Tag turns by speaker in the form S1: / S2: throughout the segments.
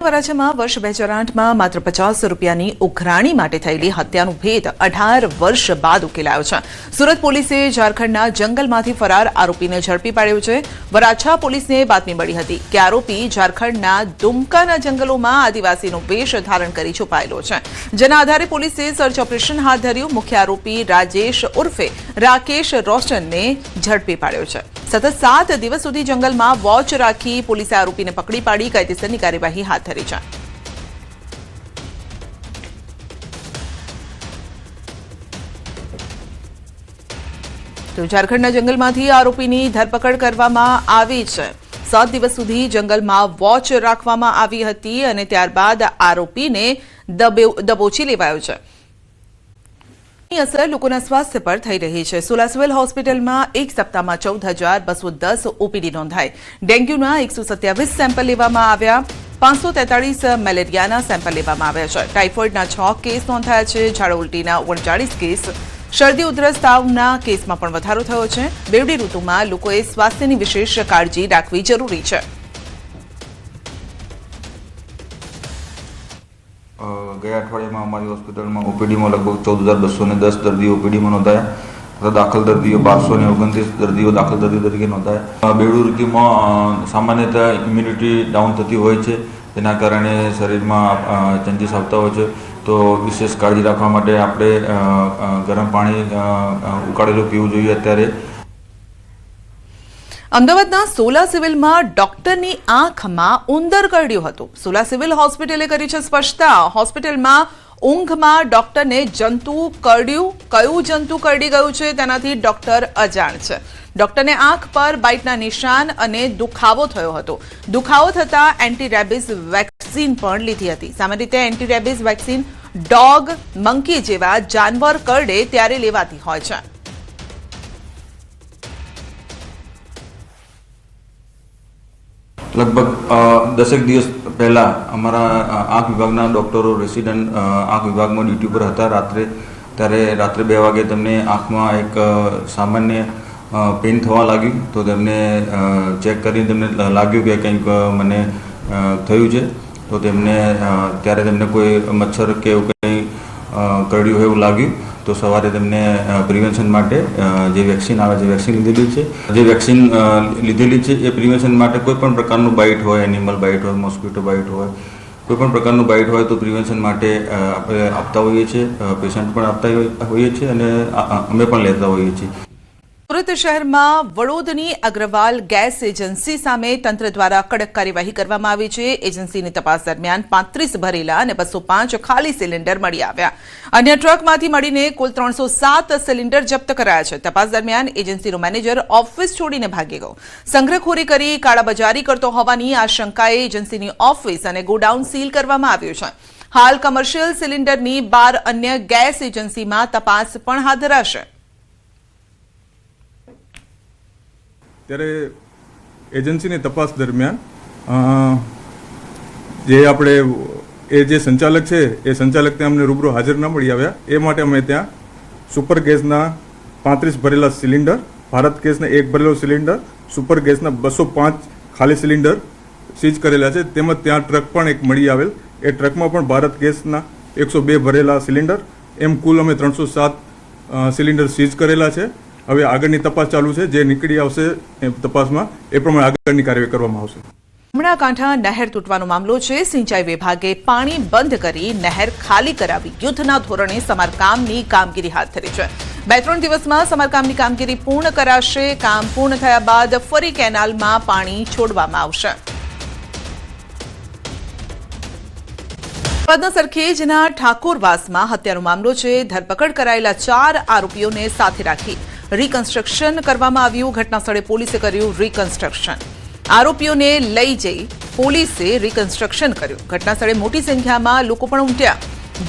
S1: વરાછામાં વર્ષ 2008માં માત્ર 50 રૂપિયાની ઉઘરાણી માટે થયેલી હત્યાનો ભેદ 18 વર્ષ બાદ ઉકેલાયો છે। સુરત પોલીસે ઝારખંડના જંગલમાંથી ફરાર આરોપીને ઝડપી પાડ્યો છે। વરાછા પોલીસને બાતમી મળી હતી કે આરોપી ઝારખંડના દુમકાના જંગલોમાં આદિવાસીનો વેશ ધારણ કરી છુપાયેલો છે, જેના આધારે પોલીસે સર્ચ ઓપરેશન હાથ ધર્યું। મુખ્ય આરોપી રાજેશ ઉર્ફે રાકેશ રોશનને ઝડપી પાડ્યો છે। સતત 7 દિવસ સુધી જંગલમાં વોચ રાખી પોલીસે આરોપીને પકડી પાડી કાયદેસરની કાર્યવાહી હાથ ધરી છે। તો ઝારખંડના જંગલમાંથી આરોપીની ધરપકડ કરવામાં આવી છે। 7 દિવસ સુધી જંગલમાં વોચ રાખવામાં આવી હતી અને ત્યારબાદ આરોપીને દબોચી લેવાયો છે। असर लोकोना स्वास्थ्य पर थई रही है। सोला सिविल होस्पिटल में एक सप्ताह में 14,210 ओपीडी नोंधाई। डेंग्यूना 127 सेम्पल लेवामां आव्या। 543 मेलेरियाना सेम्पल लेवामां आव्या छे। टाइफोइडना 6 केस नोंधाया छे। झाड़ा उल्टीना 39 केस, शरदी उधरस तावना केसमां पण वधारो थयो छे। बेवडी ऋतुमां लोकोए स्वास्थ्यनी विशेष काळजी राखवी जरूरी छे।
S2: गया अठवाडिया में अमरी होस्पिटल में ओपीडी में लगभग 14,210 दर्दी ओपीडी में नोंधाया। दाखल दर्दियों 1229 दर्दियों दाखल दर्दी तरीके नोंधाया। बेवडी ऋतु में सामान्यतः इम्युनिटी डाउन थती होय छे, तेना कारणे शरीर में चेन्जीस आवता होय छे। तो विशेष काळजी राखवा माटे आपणे गरम पाणी उकाळेલું पीवुं जोईए। अत्यारे
S1: अमदावादना सोला सिविलमां डॉक्टरनी आंखमां उंदर करड्यो हतो। सोला सिविल होस्पिटले करी छे स्पष्टता। होस्पिટલમાં ઊંઘમાં ડોક્ટરને જંતુ કરડ્યું। કયું જંતુ કરડી ગયું છે તેનાથી ડોક્ટર અજાણ છે। ડોક્ટરને આંખ પર બાઇટના નિશાન અને દુખાવો થયો હતો। દુખાવો થતા એન્ટી રેબિસ વેક્સિન પણ લીધી હતી। સામાન્ય રીતે anti rabies vaccine dog, monkey જેવા જાનવર કરડે ત્યારે લેવાતી હોય છે।
S2: लगभग 10 दिवस पहला अमरा आँख विभागना डॉक्टरों रेसिडेंट आँख विभाग में ड्यूटी पर था। रात्रे 2 वागे तेमने आँख में एक सामान्य पेन थवा लाग्યું। तो तेमने चेक करी तेमने लाग्યું कि कंईक मने थयुं छे। तो तेमने त्यारे तेमने कोई मच्छर के कंई करड्યું હોય એવું लाग्યું। तो सवारे तेमने प्रिवेन्शन माटे जे वेक्सिन आवे, जे वेक्सिन लीधेली छे, जे वेक्सिन लीधेली छे ए प्रिवेन्शन माटे कोईपण प्रकारનું बाइट होय, एनिमल बाइट होय, मॉस्किटो बाइट होय, कोईपण प्रकारનું बाइट होय तो प्रिवेन्शन माटे આપણે આપતા હોઈએ છીએ। પેશન્ટ પણ આપતા હોઈએ છીએ અને અમે પણ લેતા હોઈએ છીએ।
S1: સુરત શહેરમાં વડોદની અગ્રવાલ ગેસ એજન્સી સામે તંત્ર દ્વારા કડક કાર્યવાહી કરવામાં આવી છે। એજન્સીની તપાસ દરમિયાન 35 ભરેલા અને 205 ખાલી સિલિન્ડર મળી આવ્યા। અન્ય ટ્રકમાંથી મળીને કુલ 307 સિલિન્ડર જપ્ત કરાયા છે। તપાસ દરમિયાન એજન્સીનો મેનેજર ઓફિસ છોડીને ભાગી ગયો। સંગ્રહખોરી કરી કાળાબજારી કરતો હોવાની આશંકાએ એજન્સીની ઓફિસ અને ગોડાઉન સીલ કરવામાં આવ્યું છે। હાલ કમર્શિયલ સિલિન્ડરની 12 અન્ય ગેસ એજન્સીમાં તપાસ પણ હાથ ધરાશે।
S3: ત્યારે એજન્સીની તપાસ દરમિયાન જે આપણે જે સંચાલક છે એ સંચાલકને અમને રૂબરૂ હાજર ન મળી આવ્યા। એ માટે અમે ત્યાં સુપર ગેસના 35 ભરેલા સિલિન્ડર, ભારત ગેસના 1 ભરેલો સિલિન્ડર, સુપર ગેસના 205 ખાલી સિલિન્ડર સીઝ કરેલા છે। તેમજ ત્યાં ટ્રક પણ એક મળી આવેલ। એ ટ્રકમાં પણ ભારત ગેસના 102 ભરેલા સિલિન્ડર, એમ કુલ અમે 307 સિલિન્ડર સીઝ કરેલા છે। હવે આગળની તપાસ ચાલુ છે। જે નીકળી આવશે એ તપાસમાં એ પ્રમાણે આગળની કાર્યવાહી કરવામાં આવશે।
S1: ઉમરાકાંઠા નહેર તૂટવાનો મામલો છે। સિંચાઈ વિભાગે પાણી બંધ કરી નહેર ખાલી કરાવી યુદ્ધના ધોરણે સમારકામની કામગીરી હાથ ધરી છે। 2-3 દિવસમાં સમારકામની કામગીરી પૂર્ણ કરાશે। કામ પૂર્ણ થયા બાદ ફરી કેનાલમાં પાણી છોડવામાં આવશે। અમદાવાદના સરખેજના ઠાકોરવાસમાં હત્યાનો મામલો છે। ધરપકડ કરાયેલા 4 આરોપીઓને સાથે રાખી रिकन्स्ट्रक्शन કરવામાં આવ્યું। ઘટના સ્થળે પોલીસે કર્યું रिकन्स्ट्रक्शन। આરોપીઓને લઈ જઈ પોલીસે रिकन्स्ट्रक्शन કર્યું। ઘટના સ્થળે મોટી સંખ્યામાં લોકો પણ ઉમટ્યા।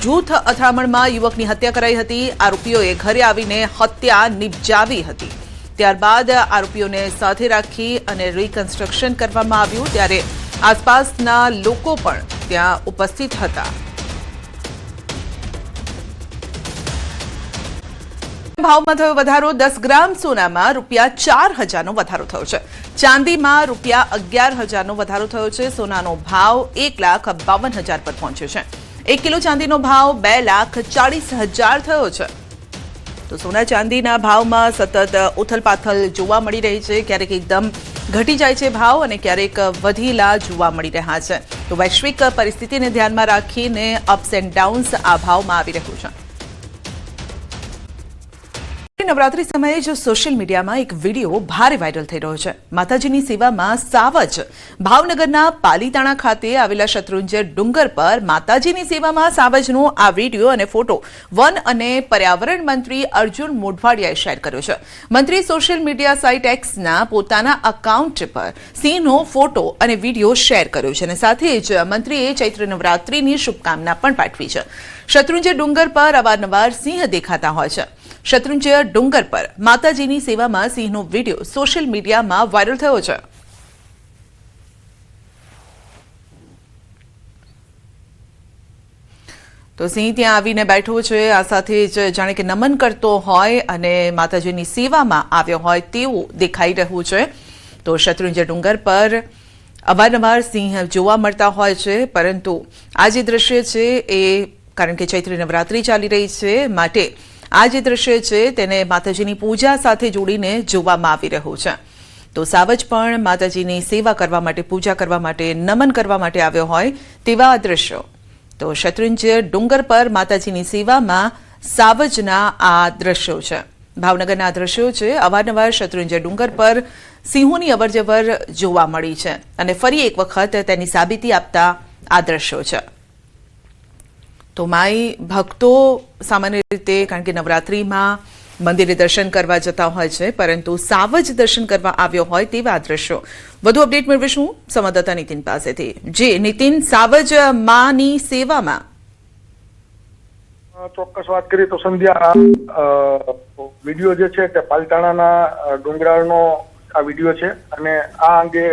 S1: જૂથ અથડામણમાં યુવકની હત્યા કરાઈ હતી। આરોપીઓએ ઘરે આવીને હત્યા નિપજાવી હતી। ત્યારબાદ આરોપીઓને સાથે રાખી અને रिकन्स्ट्रक्शन કરવામાં આવ્યું। ત્યારે આસપાસના લોકો પણ ત્યાં ઉપસ્થિત હતા। ભાવમાં થયો વધારો 10 ગ્રામ સોનામાં ₹4,000નો વધારો થયો છે. ચાંદીમાં ₹11,000નો વધારો થયો છે. સોનાનો ભાવ 1,52,000 પર પહોંચ્યો છે. 1 કિલો ચાંદીનો ભાવ 2,40,000 થયો છે. તો સોના ચાંદીના ભાવમાં સતત ઉથલપાથલ જોવા મળી રહી છે. ક્યારેક એકદમ ઘટી જાય છે ભાવ અને ક્યારેક વધેલા જોવા મળી રહ્યા છે. તો વૈશ્વિક પરિસ્થિતિને ધ્યાનમાં રાખીને અપ્સ એન્ડ ડાઉન્સ આ ભાવમાં આવી રહ્યું છે. નવરાત્રી સમયે જો સોશિયલ મીડિયામાં એક વિડીયો ભારે વાયરલ થઈ રહ્યો છે. માતાજીની સેવામાં સાવજ ભાવનગરના પાલીતાણા ખાતે આવેલા શત્રુંજય ડુંગર પર માતાજીની સેવામાં સાવજનો આ વિડીયો અને ફોટો વન અને પર્યાવરણ મંત્રી અર્જુન મોઢવાડિયાએ શેર કર્યો છે. મંત્રીએ સોશિયલ મીડિયા સાઇટ એક્સના પોતાના અકાઉન્ટ પર સિંહનો ફોટો અને વિડીયો શેર કર્યો છે અને સાથે જ મંત્રીએ ચૈત્ર નવરાત્રીની શુભકામના પણ પાઠવી છે. શત્રુંજય ડુંગર પર અવારનવાર સિંહ દેખાતા હોય છે. શત્રુંજય ડુંગર પર માતાજીની સેવામાં સિંહનો વિડીયો સોશિયલ મીડિયામાં વાયરલ થયો છે. તો સિંહ ત્યાં આવીને બેઠો છે. આ સાથે જ જાણે કે નમન કરતો હોય અને માતાજીની સેવામાં આવ્યો હોય તેવું દેખાઈ રહ્યું છે. તો શત્રુંજય ડુંગર પર અવારનવાર સિંહ જોવા મળતા હોય છે, પરંતુ આ જે દ્રશ્ય છે એ કારણ કે ચૈત્રી નવરાત્રી ચાલી રહી છે માટે આ જે દ્રશ્ય છે તેને માતાજીની પૂજા સાથે જોડીને જોવામાં આવી રહ્યું છે. તો સાવજ પણ માતાજીની સેવા કરવા માટે, પૂજા કરવા માટે, નમન કરવા માટે આવ્યો હોય તેવા દ્રશ્યો. તો શત્રુંજય ડુંગર પર માતાજીની સેવામાં સાવજના આ દ્રશ્યો છે. ભાવનગરના આ દ્રશ્યો છે. અવારનવાર શત્રુંજય ડુંગર પર સિંહોની અવરજવર જોવા મળી છે અને ફરી એક વખત તેની સાબિતી આપતા આ દ્રશ્યો છે. તો માઈ ભક્તો સામાન્ય રીતે કારણ કે નવરાત્રીમાં મંદિરે દર્શન કરવા જતા હોય છે, પરંતુ સાવજ દર્શન કરવા આવ્યો હોય તેવા દ્રશ્યો. વધુ અપડેટ મેળવીશું સંવાદદાતા નીતિન પાસેથી. જે નીતિન, સાવજ માની સેવામાં
S4: ચોક્કસ વાત કરીએ તો સંધ્યા વિડીયો જે છે તે પાલતાણાના ડુંગરાળનો આ વિડીયો છે અને આ અંગે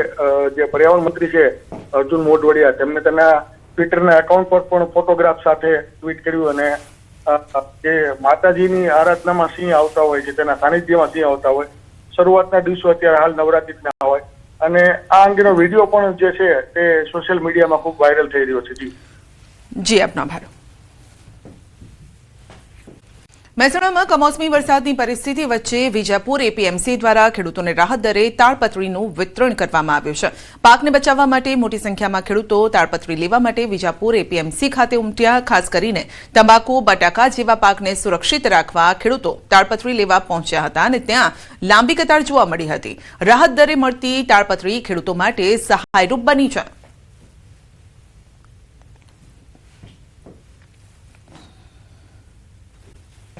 S4: જે પર્યાવરણ મંત્રી છે અર્જુન મોઢવાડિયા તેમને તેના ટ્વિટરના એકાઉન્ટ પર પણ ફોટોગ્રાફ સાથે ટ્વીટ કર્યું અને જે માતાજીની આરાધનામાં સિંહ આવતા હોય છે, તેના સાનિધ્યમાં સિંહ આવતા હોય, શરૂઆતના દિવસો અત્યારે હાલ નવરાત્રીના હોય અને આ અંગેનો વિડીયો પણ જે છે તે સોશિયલ મીડિયામાં ખૂબ વાયરલ થઈ રહ્યો છે.
S1: જી આપનો આભાર. મહેસાણામાં કમોસમી વરસાદની પરિસ્થિતિ વચ્ચે વિજાપુર એપીએમસી દ્વારા ખેડૂતોને રાહત દરે તાડપત્રીનું વિતરણ કરવામાં આવ્યું છે. પાકને બચાવવા માટે મોટી સંખ્યામાં ખેડૂતો તાડપત્રી લેવા માટે વિજાપુર એપીએમસી ખાતે ઉમટ્યા. ખાસ કરીને તંબાકુ, બટાકા જેવા પાકને સુરક્ષિત રાખવા ખેડૂતો તાડપત્રી લેવા પહોંચ્યા હતા અને ત્યાં લાંબી કતાર જોવા મળી હતી. રાહત દરે મળતી તાડપત્રી ખેડૂતો માટે સહાયરૂપ બની છે.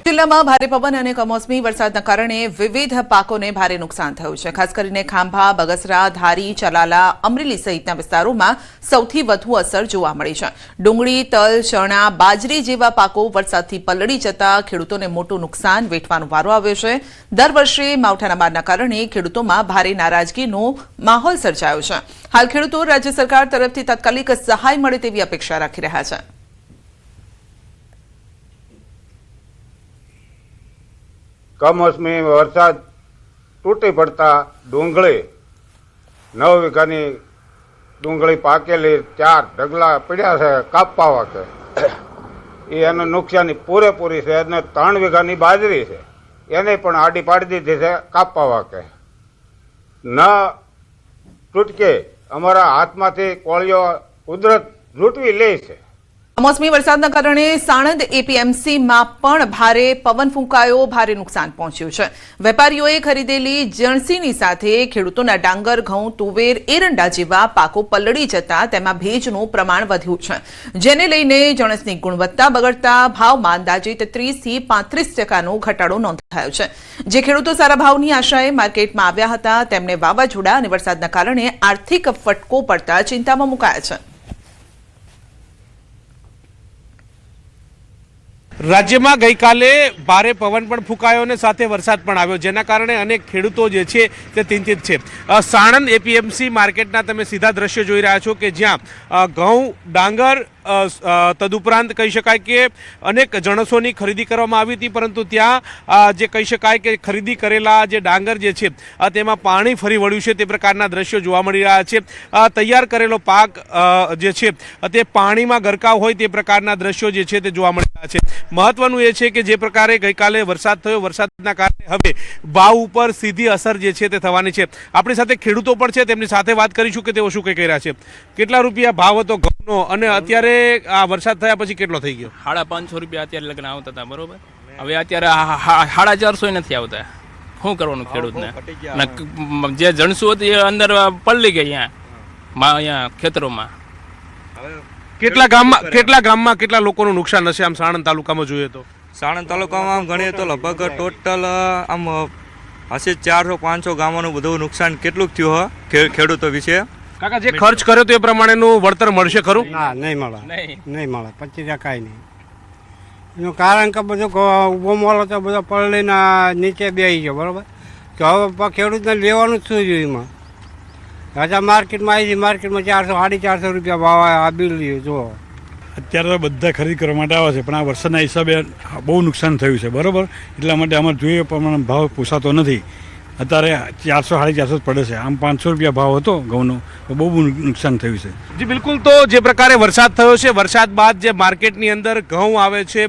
S1: જિલ્લામાં ભારે પવન અને કમોસમી વરસાદના કારણે વિવિધ પાકોને ભારે નુકસાન થયું છે. ખાસ કરીને ખાંભા, બગસરા, ધારી, ચલાલા, અમરેલી સહિતના વિસ્તારોમાં સૌથી વધુ અસર જોવા મળી છે. ડુંગળી, તલ, ચણા, બાજરી જેવા પાકો વરસાદથી પલળી જતા ખેડૂતોને મોટું નુકસાન વેઠવાનો વારો આવ્યો છે. દર વર્ષે માવઠાના મારના કારણે ખેડૂતોમાં ભારે નારાજગીનો માહોલ સર્જાયો છે. હાલ ખેડૂતો રાજ્ય સરકાર તરફથી તાત્કાલિક સહાય મળે તેવી અપેક્ષા રાખી રહ્યા છે.
S5: કમોસમી વરસાદ તૂટી પડતા ડુંગળી 9 વીઘાની ડુંગળી પાકેલી 4 ઢગલા પડ્યા છે કાપવા વાકે. એનું નુકસાની પૂરેપૂરી છે અને 3 વીઘાની બાજરી છે એને પણ આડી પાડી દીધી છે કાપવા વાકે. ન તૂટકે અમારા હાથમાંથી કોળીઓ કુદરત લૂંટવી લે છે.
S1: કમોસમી વરસાદના કારણે સાણંદ એપીએમસીમાં પણ ભારે પવન ફૂંકાયો, ભારે નુકસાન પહોંચ્યું છે. વેપારીઓએ ખરીદેલી જણસીની સાથે ખેડૂતોના ડાંગર, ઘઉં, તુવેર, એરંડા જેવા પાકો પલળી જતા તેમાં ભેજનું પ્રમાણ વધ્યું છે, જેને લઈને જણસની ગુણવત્તા બગડતા ભાવમાં અંદાજે 33 થી 35% ઘટાડો નોંધાયો છે. જે ખેડૂતો સારા ભાવની આશાએ માર્કેટમાં આવ્યા હતા તેમને વાવાઝોડા અને વરસાદના કારણે આર્થિક ફટકો પડતા ચિંતામાં મુકાયા છે.
S6: રાજ્યમાં ગઈકાલે ભારે પવન પણ ફૂંકાયો અને સાથે વરસાદ પણ આવ્યો, જેના કારણે અનેક ખેડૂતો જે છે તે ચિંતિત છે. સાણંદ એપીએમસી માર્કેટના તમે સીધા દ્રશ્યો જોઈ રહ્યા છો કે જ્યાં ઘઉં, ડાંગર, તદુપરાંત કહી શકાય કે અનેક જણસોની ખરીદી કરવામાં આવી હતી, પરંતુ ત્યાં જે કહી શકાય કે ખરીદી કરેલા જે ડાંગર જે છે તેમાં પાણી ફરી વળ્યું છે તે પ્રકારના દ્રશ્યો જોવા મળી રહ્યા છે. તૈયાર કરેલો પાક જે છે તે પાણીમાં ગરકાવ હોય તે પ્રકારના દ્રશ્યો જે છે તે જોવા મળી રહ્યા છે. મહત્વનું એ છે કે જે પ્રકારે ગઈકાલે વરસાદ થયો, વરસાદના કારણે હવે ભાવ ઉપર સીધી અસર જે છે તે થવાની છે. આપણી સાથે ખેડૂતો પણ છે, તેમની સાથે વાત કરીશું કે તેઓ શું કહી રહ્યા છે. કેટલા રૂપિયા ભાવ હતો ઘઉંનો અને અત્યારે આ વરસાદ થયા પછી કેટલો થઈ ગયો?
S7: 550 રૂપિયા અત્યારે લગ્ન આવતા હતા, બરોબર. હવે અત્યારે 450 નથી આવતા. શું કરવાનું ખેડૂતને? જે જણસું હતી એ અંદર પલળી ગઈ અહીંયા ખેતરોમાં.
S6: કેટલા ગામમાં કેટલા લોકોનું નુકસાન હશે આમ સાણંદ તાલુકામાં જોઈએ તો?
S8: સાણંદ તાલુકામાં આમ ગણીએ તો લગભગ ટોટલ આમ હશે 400-500 ગામોનું બધું નુકસાન કેટલું થયું ખેડૂતો વિશે.
S6: કાકા, જે ખર્ચ કર્યો તો એ પ્રમાણેનું વળતર મળશે ખરું?
S9: ના, નહીં મળે. નહીં મળે 25 કાંઈ નહીં. એનું કારણ કે બધું ઊભો મોલ હતો બધો પલળીને નીચે બેસી ગયો, બરાબર. તો હવે ખેડૂતને લેવાનું જ શું જોઈએ એમાં? રાજા માર્કેટમાં આવી છે, માર્કેટમાં 400-450 રૂપિયા ભાવ આ બિલ લ્યો જુઓ.
S10: અત્યારે તો બધા ખરીદ કરવા માટે આવે છે, પણ આ વરસાદના હિસાબે બહુ નુકસાન થયું છે, બરાબર. એટલા માટે અમારે જોઈએ પ્રમાણે ભાવ પોસાતો નથી. અત્યારે 400-450 પડે છે, આમ 500 રૂપિયા ભાવ હતો ઘઉંનો, તો બહુ નુકસાન થયું છે.
S6: જી બિલકુલ. તો જે પ્રકારે વરસાદ થયો છે, વરસાદ બાદ જે માર્કેટની અંદર ઘઉં આવે છે,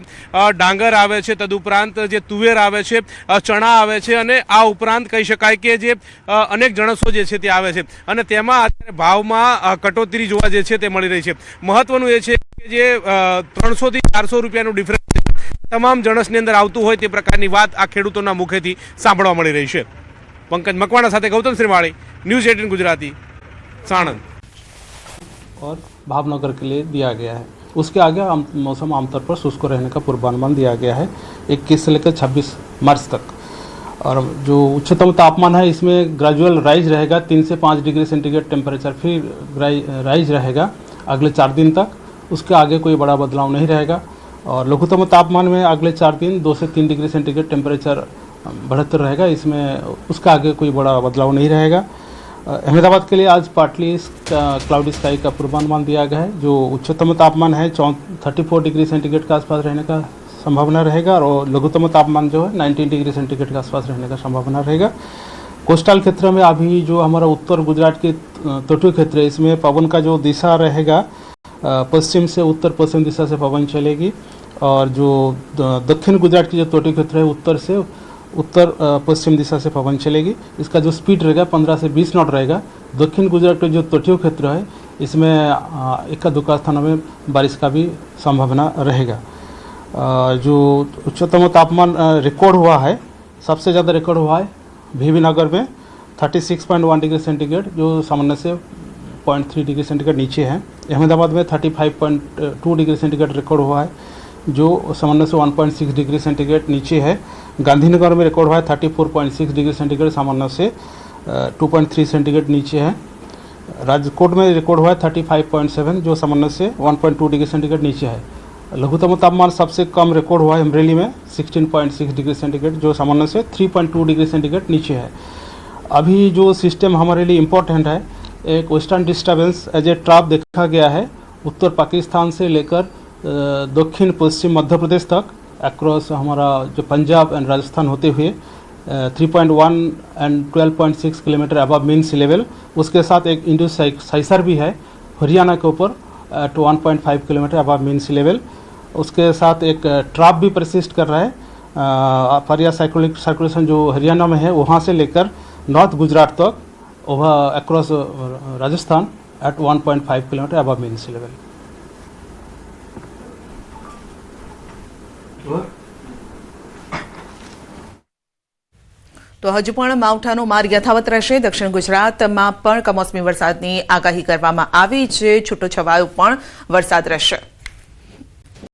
S6: ડાંગર આવે છે, તદુપરાંત જે તુવેર આવે છે, ચણા આવે છે અને આ ઉપરાંત કહી શકાય કે જે અનેક જણસો જે છે તે આવે છે અને તેમાં અત્યારે ભાવમાં કટોતરી જોવા જે છે તે મળી રહી છે. મહત્વનું એ છે કે જે 300 થી 400 રૂપિયાનું ડિફરન્સ તમામ જણસની અંદર આવતું હોય તે પ્રકારની વાત આ ખેડૂતોના મુખેથી સાંભળવા મળી રહી છે. पंकज मकवाणा साथे गौतम श्रीमाળી, न्यूज़ 18 गुजराती, साणंद.
S11: और भावनगर के लिए दिया गया है. उसके आगे मौसम आमतौर पर शुष्क रहने का पूर्वानुमान दिया गया है 21 से लेकर 26 मार्च तक. और जो उच्चतम तापमान है इसमें ग्रेजुअल राइज रहेगा, 3 से 5 डिग्री सेंटीग्रेड टेम्परेचर फिर राइज रहेगा अगले 4 दिन तक. उसके आगे कोई बड़ा बदलाव नहीं रहेगा. और लघुतम तापमान में अगले 4 दिन 2 से 3 डिग्री सेंटीग्रेड टेम्परेचर बढ़तर रहेगा. इसमें उसका आगे कोई बड़ा बदलाव नहीं रहेगा. अहमदाबाद के लिए आज पार्टली क्लाउडी स्काई का पूर्वानुमान दिया गया है. जो उच्चतम तापमान है 34 डिग्री सेंटीग्रेड के आसपास रहने का संभावना रहेगा और लघुतम तापमान जो है 19 डिग्री सेंटीग्रेड के आसपास रहने का संभावना रहेगा. कोस्टल क्षेत्र में अभी जो हमारा उत्तर गुजरात के तटीय क्षेत्र है इसमें पवन का जो दिशा रहेगा पश्चिम से उत्तर पश्चिम दिशा से पवन चलेगी. और जो दक्षिण गुजरात की जो तटीय क्षेत्र है उत्तर से उत्तर पश्चिम दिशा से पवन चलेगी. इसका जो स्पीड रहेगा 15 से 20 नॉट रहेगा. दक्षिण गुजरात के जो तटीय क्षेत्र है इसमें इक्का दुक्का स्थानों में बारिश का भी संभावना रहेगा. जो उच्चतम तापमान रिकॉर्ड हुआ है, सबसे ज़्यादा रिकॉर्ड हुआ है भीवी नगर में 36.1 डिग्री सेंटीग्रेड, जो सामान्य से 0.3 डिग्री सेंटीग्रेड नीचे है. अहमदाबाद में 35.2 डिग्री सेंटीग्रेड रिकॉर्ड हुआ है, जो सामान्य से 1.6 डिग्री सेंटीग्रेड नीचे है. गांधीनगर में रिकॉर्ड हुआ है 34.6 डिग्री सेंटीग्रेड, सामान्य से 2.3 सेंटीग्रेड नीचे है. राजकोट में रिकॉर्ड हुआ है 35.7, जो सामान्य से 1.2 डिग्री सेंटीग्रेड नीचे है. लघुतम तापमान सबसे कम रिकॉर्ड हुआ है अमरेली में 16.6 डिग्री सेंटीग्रेड, जो सामान्य से 3.2 डिग्री सेंटीग्रेड नीचे है. अभी जो सिस्टम हमारे लिए इम्पोर्टेंट है, एक western disturbance as a trap देखा गया है उत्तर पाकिस्तान से लेकर दक्षिण पश्चिम मध्य प्रदेश तक अक्रॉस हमारा जो पंजाब एंड राजस्थान होते हुए 3.1 and 12.6 kilometre above mean sea level. उसके साथ एक इंडस साइसर भी है हरियाणा के ऊपर to 1.5 kilometre above mean sea level. उसके साथ एक ट्रैप भी परसिस्ट कर रहा है. फरिया साइक्लोनिक सर्कुलेशन जो हरियाणा में है वहाँ से लेकर नॉर्थ गुजरात तक over across Rajasthan at 1.5 kilometre above mean sea level.
S1: તો હજુ પણ માવઠાનો માર યથાવત રહેશે. દક્ષિણ ગુજરાતમાં પણ કમોસમી વરસાદની આગાહી કરવામાં આવી છે. છૂટોછવાયો પણ વરસાદ રહેશે.